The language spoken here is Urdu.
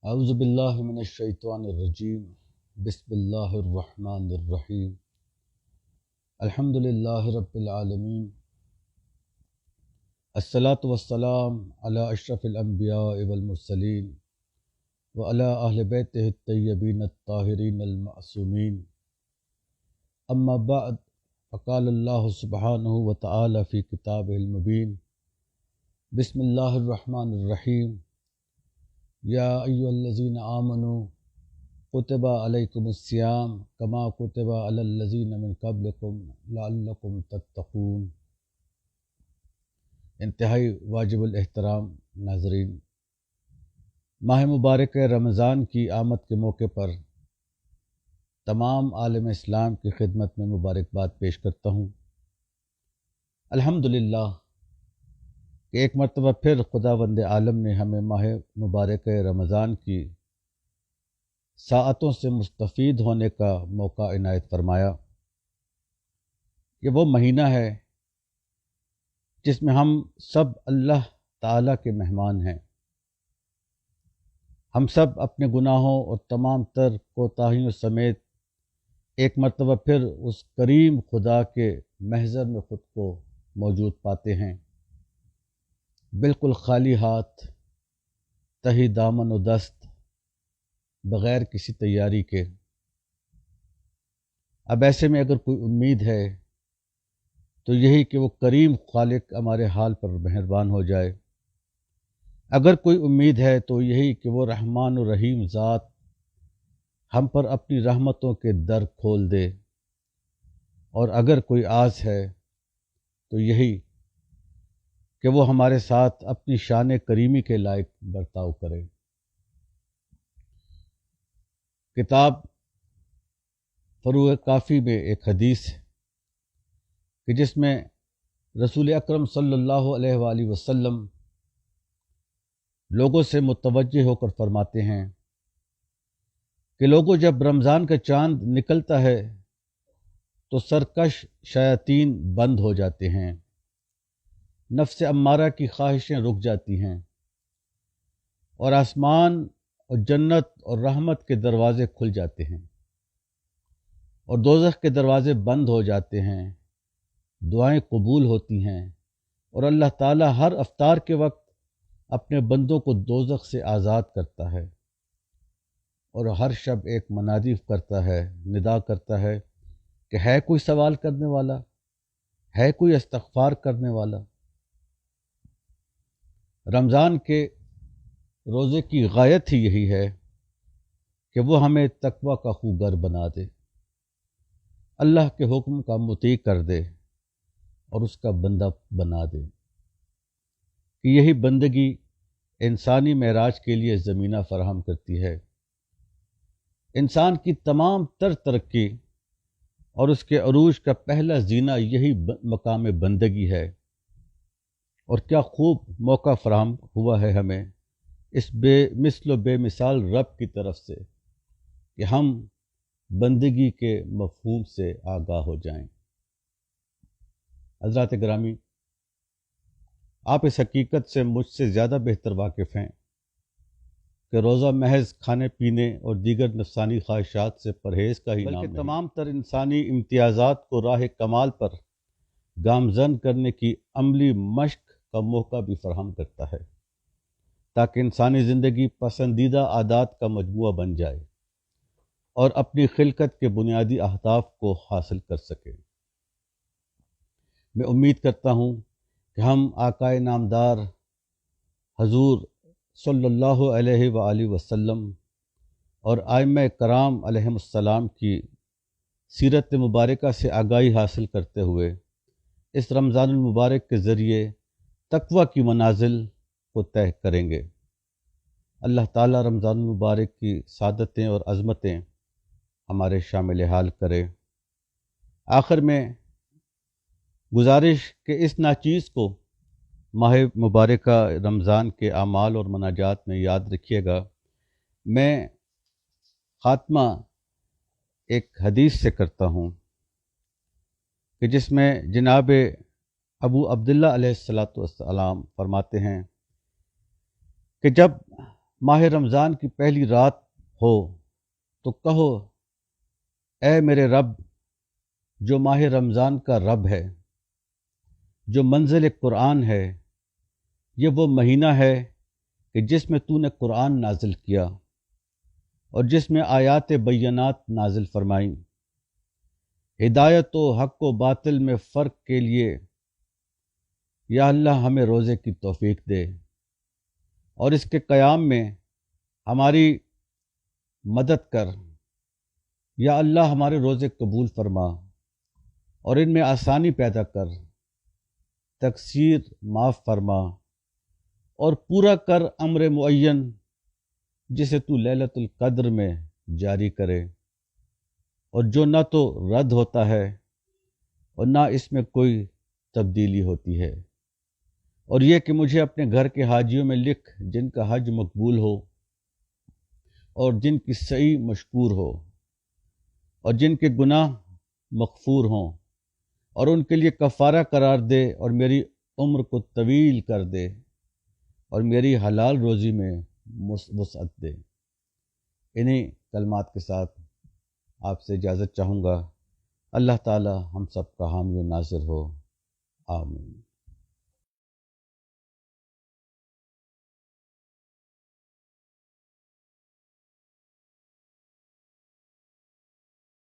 اعوذ باللہ من الشیطان الرجیم بسم اللہ الرحمن الرحیم الحمد للہ رب العالمین الصلاۃ والسلام علی اشرف الانبیاء والمرسلین وعلی اہل بیتہ الطیبین الطاہرین المعصومین اما بعد فقال اللہ سبحانہ وتعالی فی کتابہ المبین بسم اللہ الرحمن الرحیم یا ایھا الذین آمنوا کتب علیکم الصیام کما کتب علی الذین من قبلکم لعلکم تتقون۔ انتہائی واجب الاحترام ناظرین، ماہ مبارک رمضان کی آمد کے موقع پر تمام عالم اسلام کی خدمت میں مبارکباد پیش کرتا ہوں۔ الحمدللہ کہ ایک مرتبہ پھر خداوند عالم نے ہمیں ماہ مبارک رمضان کی ساعتوں سے مستفید ہونے کا موقع عنایت فرمایا۔ یہ وہ مہینہ ہے جس میں ہم سب اللہ تعالیٰ کے مہمان ہیں۔ ہم سب اپنے گناہوں اور تمام تر کوتاہیوں سمیت ایک مرتبہ پھر اس کریم خدا کے محضر میں خود کو موجود پاتے ہیں، بالکل خالی ہاتھ، تہی دامن و دست، بغیر کسی تیاری کے۔ اب ایسے میں اگر کوئی امید ہے تو یہی کہ وہ کریم خالق ہمارے حال پر مہربان ہو جائے۔ اگر کوئی امید ہے تو یہی کہ وہ رحمان و رحیم ذات ہم پر اپنی رحمتوں کے در کھول دے، اور اگر کوئی آس ہے تو یہی کہ وہ ہمارے ساتھ اپنی شان کریمی کے لائق برتاؤ کرے۔ کتاب فروع کافی میں ایک حدیث ہے کہ جس میں رسول اکرم صلی اللہ علیہ وآلہ وسلم لوگوں سے متوجہ ہو کر فرماتے ہیں کہ لوگوں، جب رمضان کا چاند نکلتا ہے تو سرکش شیاطین بند ہو جاتے ہیں، نفس امارہ کی خواہشیں رک جاتی ہیں، اور آسمان اور جنت اور رحمت کے دروازے کھل جاتے ہیں، اور دوزخ کے دروازے بند ہو جاتے ہیں، دعائیں قبول ہوتی ہیں، اور اللہ تعالیٰ ہر افطار کے وقت اپنے بندوں کو دوزخ سے آزاد کرتا ہے، اور ہر شب ایک منادی کرتا ہے، ندا کرتا ہے کہ ہے کوئی سوال کرنے والا، ہے کوئی استغفار کرنے والا۔ رمضان کے روزے کی غایت ہی یہی ہے کہ وہ ہمیں تقوی کا خوگر بنا دے، اللہ کے حکم کا مطیع کر دے اور اس کا بندہ بنا دے، کہ یہی بندگی انسانی معراج کے لیے زمینہ فراہم کرتی ہے۔ انسان کی تمام تر ترقی اور اس کے عروج کا پہلا زینہ یہی مقام بندگی ہے، اور کیا خوب موقع فراہم ہوا ہے ہمیں اس بے مثل و بے مثال رب کی طرف سے کہ ہم بندگی کے مفہوم سے آگاہ ہو جائیں۔ حضرات گرامی، آپ اس حقیقت سے مجھ سے زیادہ بہتر واقف ہیں کہ روزہ محض کھانے پینے اور دیگر نفسانی خواہشات سے پرہیز کا ہی نام نہیں، بلکہ تمام تر انسانی امتیازات کو راہ کمال پر گامزن کرنے کی عملی مشق کا موقع بھی فراہم کرتا ہے، تاکہ انسانی زندگی پسندیدہ عادات کا مجموعہ بن جائے اور اپنی خلقت کے بنیادی اہداف کو حاصل کر سکے۔ میں امید کرتا ہوں کہ ہم آقائے نامدار حضور صلی اللہ علیہ وآلہ وسلم اور ائمہ کرام علیہم السلام کی سیرت مبارکہ سے آگاہی حاصل کرتے ہوئے اس رمضان المبارک کے ذریعے تقوی کی منازل کو طے کریں گے۔ اللہ تعالیٰ رمضان المبارک کی سعادتیں اور عظمتیں ہمارے شامل حال کرے۔ آخر میں گزارش کہ اس ناچیز کو ماہ مبارکہ رمضان کے اعمال اور مناجات میں یاد رکھیے گا۔ میں خاتمہ ایک حدیث سے کرتا ہوں کہ جس میں جناب ابو عبداللہ علیہ الصلاۃ والسلام فرماتے ہیں کہ جب ماہ رمضان کی پہلی رات ہو تو کہو اے میرے رب جو ماہ رمضان کا رب ہے، جو منزل قرآن ہے، یہ وہ مہینہ ہے کہ جس میں تو نے قرآن نازل کیا اور جس میں آیات بینات نازل فرمائیں، ہدایت و حق و باطل میں فرق کے لیے۔ یا اللہ ہمیں روزے کی توفیق دے اور اس کے قیام میں ہماری مدد کر۔ یا اللہ ہمارے روزے قبول فرما اور ان میں آسانی پیدا کر، تقصیر معاف فرما اور پورا کر امر معین جسے تو لیلۃ القدر میں جاری کرے، اور جو نہ تو رد ہوتا ہے اور نہ اس میں کوئی تبدیلی ہوتی ہے، اور یہ کہ مجھے اپنے گھر کے حاجیوں میں لکھ جن کا حج مقبول ہو اور جن کی سعی مشکور ہو اور جن کے گناہ مغفور ہوں، اور ان کے لیے کفارہ قرار دے اور میری عمر کو طویل کر دے اور میری حلال روزی میں وسعت دے۔ انہی کلمات کے ساتھ آپ سے اجازت چاہوں گا۔ اللہ تعالی ہم سب کا حامی و ناصر ہو، آمین۔